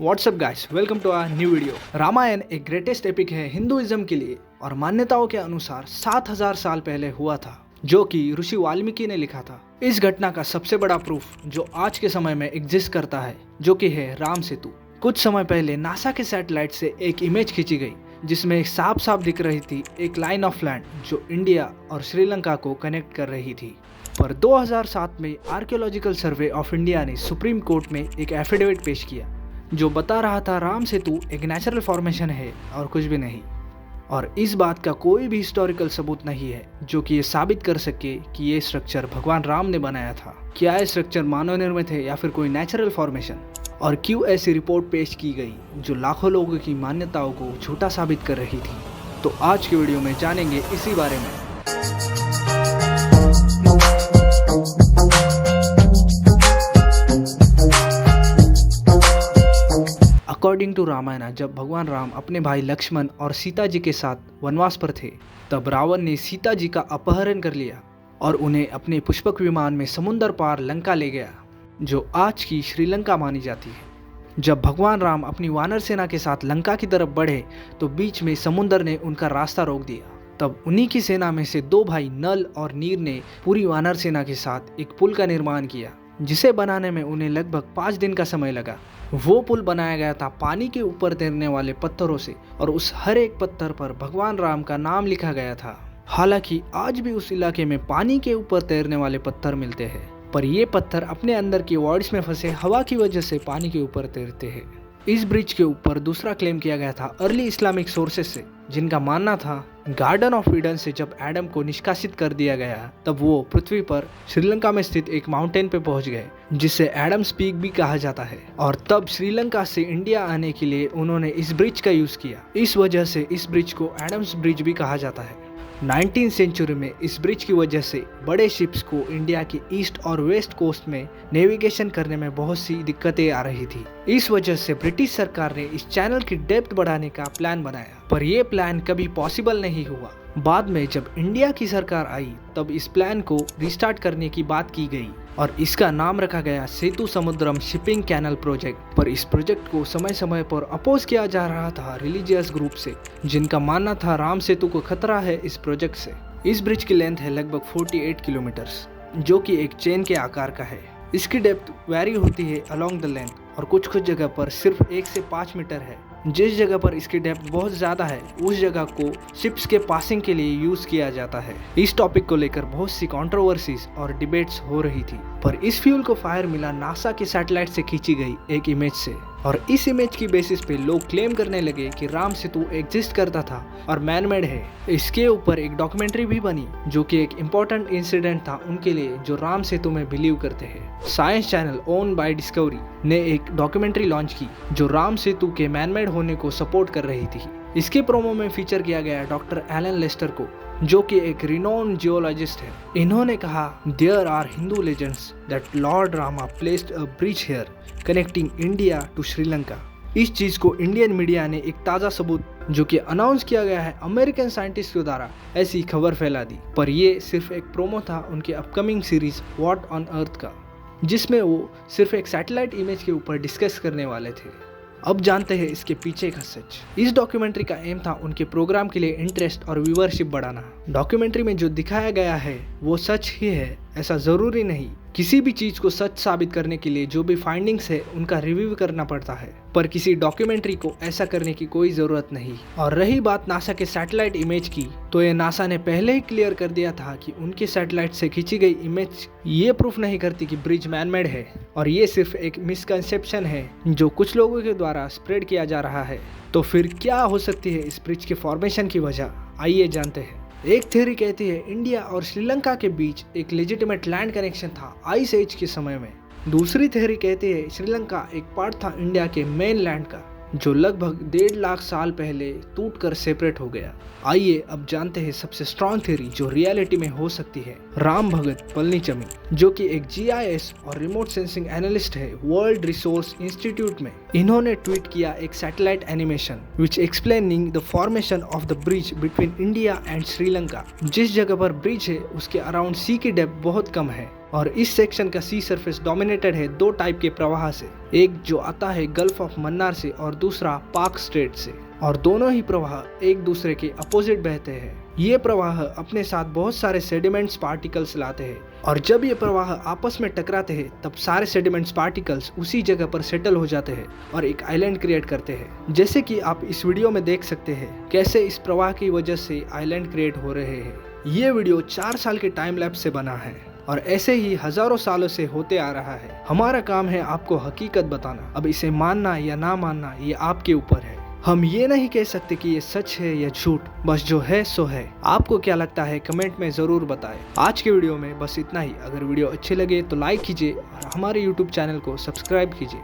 WhatsApp guys, welcome to our new video. Ramayan एक greatest epic है Hinduism के लिए और मान्यताओं के अनुसार 7000 साल पहले हुआ था, जो कि ऋषि वाल्मीकि ने लिखा था। इस घटना का सबसे बड़ा प्रूफ जो आज के समय में एग्जिस्ट करता है, जो कि है राम सेतु। कुछ समय पहले नासा के सैटेलाइट से एक इमेज खींची गई जिसमें साफ साफ दिख रही थी एक लाइन ऑफ लैंड जो इंडिया और श्रीलंका को कनेक्ट कर रही थी। पर 2007 में आर्कियोलॉजिकल सर्वे ऑफ इंडिया ने सुप्रीम कोर्ट में एक एफिडेविट पेश किया जो बता रहा था राम सेतु एक नेचुरल फॉर्मेशन है और कुछ भी नहीं। और इस बात का कोई भी हिस्टोरिकल सबूत नहीं है जो कि ये साबित कर सके कि ये स्ट्रक्चर भगवान राम ने बनाया था। क्या ये स्ट्रक्चर मानव निर्मित है या फिर कोई नेचुरल फॉर्मेशन, और क्यों ऐसी रिपोर्ट पेश की गई जो लाखों लोगों की मान्यताओं को झूठा साबित कर रही थी। तो आज के वीडियो में जानेंगे इसी बारे में। अकॉर्डिंग टू रामायण, जब भगवान राम अपने भाई लक्ष्मण और सीता जी के साथ वनवास पर थे, तब रावण ने सीता जी का अपहरण कर लिया और उन्हें अपने पुष्पक विमान में समुद्र पार लंका ले गया, जो आज की श्रीलंका मानी जाती है। जब भगवान राम अपनी वानर सेना के साथ लंका की तरफ बढ़े तो बीच में समुद्र ने उनका रास्ता रोक दिया। तब उन्हीं की सेना में से दो भाई नल और नीर ने पूरी वानर सेना के साथ एक पुल का निर्माण किया, जिसे बनाने में उन्हें लगभग 5 दिन का समय लगा। वो पुल बनाया गया था पानी के ऊपर तैरने वाले पत्थरों से और उस हर एक पत्थर पर भगवान राम का नाम लिखा गया था। हालांकि आज भी उस इलाके में पानी के ऊपर तैरने वाले पत्थर मिलते हैं, पर ये पत्थर अपने अंदर के वॉइड्स में फंसे हवा की वजह से पानी के ऊपर तैरते हैं। इस ब्रिज के ऊपर दूसरा क्लेम किया गया था अर्ली इस्लामिक सोर्सेस से, जिनका मानना था गार्डन ऑफ ईडन से जब एडम को निष्कासित कर दिया गया तब वो पृथ्वी पर श्रीलंका में स्थित एक माउंटेन पे पहुंच गए, जिसे एडम्स पीक भी कहा जाता है। और तब श्रीलंका से इंडिया आने के लिए उन्होंने इस ब्रिज का यूज किया। इस वजह से इस ब्रिज को एडम्स ब्रिज भी कहा जाता है। 19th सेंचुरी में इस ब्रिज की वजह से बड़े शिप्स को इंडिया के ईस्ट और वेस्ट कोस्ट में नेविगेशन करने में बहुत सी दिक्कतें आ रही थी। इस वजह से ब्रिटिश सरकार ने इस चैनल की डेप्थ बढ़ाने का प्लान बनाया, पर यह प्लान कभी पॉसिबल नहीं हुआ। बाद में जब इंडिया की सरकार आई तब इस प्लान को रिस्टार्ट करने की बात की गई और इसका नाम रखा गया सेतु समुद्रम शिपिंग कैनल प्रोजेक्ट। पर इस प्रोजेक्ट को समय समय पर अपोज किया जा रहा था रिलीजियस ग्रुप से, जिनका मानना था राम सेतु को खतरा है इस प्रोजेक्ट से। इस ब्रिज की लेंथ है लगभग 48 किलोमीटर्स, जो कि एक चेन के आकार का है। इसकी डेप्थ वैरी होती है अलोंग द लेंथ और कुछ जगह पर सिर्फ 1 से 5 मीटर है। जिस जगह पर इसकी डेप्थ बहुत ज़्यादा है उस जगह को शिप्स के पासिंग के लिए यूज किया जाता है। इस टॉपिक को लेकर बहुत सी कंट्रोवर्सीज और डिबेट्स हो रही थी, पर इस फ्यूल को फायर मिला नासा के सैटेलाइट से खींची गई एक इमेज से, और इस इमेज की बेसिस पे लोग क्लेम करने लगे कि राम सेतु एग्जिस्ट करता था और मैनमेड है। इसके ऊपर एक डॉक्यूमेंट्री भी बनी जो कि एक इम्पोर्टेंट इंसिडेंट था उनके लिए जो राम सेतु में बिलीव करते हैं। Science channel own by Discovery ने एक डॉक्यूमेंट्री लॉन्च की जो राम सेतु के मैनमेड होने को सपोर्ट कर रही थी। इसके प्रोमो में फीचर किया गया डॉक्टर एलन लेस्टर को, जो कि एक रिनोन जियोलॉजिस्ट है। इन्होंने कहा, there are Hindu legends that Lord Rama placed a bridge here connecting India to Sri Lanka. इस चीज को इंडियन मीडिया ने एक ताज़ा सबूत जो कि अनाउंस किया गया है अमेरिकन साइंटिस्ट के द्वारा ऐसी खबर फैला दी। पर ये सिर्फ एक प्रोमो था उनके upcoming series what on earth का, जिसमें वो सिर्फ एक सैटेलाइट इमेज के ऊपर डिस्कस करने वाले थे। अब जानते हैं इसके पीछे का सच। इस डॉक्यूमेंट्री का एम था उनके प्रोग्राम के लिए इंटरेस्ट और व्यूअरशिप बढ़ाना। डॉक्यूमेंट्री में जो दिखाया गया है वो सच ही है ऐसा जरूरी नहीं। किसी भी चीज को सच साबित करने के लिए जो भी फाइंडिंग्स है उनका रिव्यू करना पड़ता है, पर किसी डॉक्यूमेंट्री को ऐसा करने की कोई जरूरत नहीं। और रही बात नासा के सैटेलाइट इमेज की, तो ये नासा ने पहले ही क्लियर कर दिया था कि उनके सैटेलाइट से खींची गई इमेज ये प्रूफ नहीं करती कि ब्रिज मैनमेड है, और ये सिर्फ एक मिसकंसेप्शन है जो कुछ लोगों के द्वारा स्प्रेड किया जा रहा है। तो फिर क्या हो सकती है इस ब्रिज के फॉर्मेशन की वजह, आइए जानते हैं। एक थ्योरी कहती है इंडिया और श्रीलंका के बीच एक लेजिटिमेट लैंड कनेक्शन था आइस एज के समय में। दूसरी थ्योरी कहती है श्रीलंका एक पार्ट था इंडिया के मेन लैंड का, जो लगभग 1.5 लाख साल पहले टूटकर सेपरेट हो गया। आइए अब जानते हैं सबसे स्ट्रॉन्ग थ्योरी जो रियलिटी में हो सकती है। राम भगत पलनीचमी, जो कि एक GIS और रिमोट सेंसिंग एनालिस्ट है वर्ल्ड रिसोर्स इंस्टीट्यूट में, इन्होंने ट्वीट किया एक satellite animation which explaining the formation of the bridge between India and Sri Lanka. जिस जगह पर ब्रिज है उसके अराउंड सी की डेप्थ बहुत कम है और इस सेक्शन का सी सरफेस डोमिनेटेड है दो टाइप के प्रवाह से, एक जो आता है गल्फ ऑफ मन्नार से और दूसरा पाक स्ट्रेट से, और दोनों ही प्रवाह एक दूसरे के अपोजिट बहते हैं। ये प्रवाह अपने साथ बहुत सारे सेडिमेंट्स पार्टिकल्स लाते हैं और जब ये प्रवाह आपस में टकराते हैं तब सारे सेडिमेंट्स पार्टिकल्स उसी जगह पर सेटल हो जाते हैं और एक आइलैंड क्रिएट करते हैं। जैसे कि आप इस वीडियो में देख सकते हैं कैसे इस प्रवाह की वजह से आइलैंड क्रिएट हो रहे हैं। ये वीडियो 4 साल के टाइम लैप्स से बना है और ऐसे ही हजारों सालों से होते आ रहा है। हमारा काम है आपको हकीकत बताना, अब इसे मानना या ना मानना ये आपके ऊपर है। हम ये नहीं कह सकते कि ये सच है या झूठ, बस जो है सो है। आपको क्या लगता है कमेंट में जरूर बताएं। आज के वीडियो में बस इतना ही। अगर वीडियो अच्छे लगे तो लाइक कीजिए और हमारे YouTube चैनल को सब्सक्राइब कीजिए।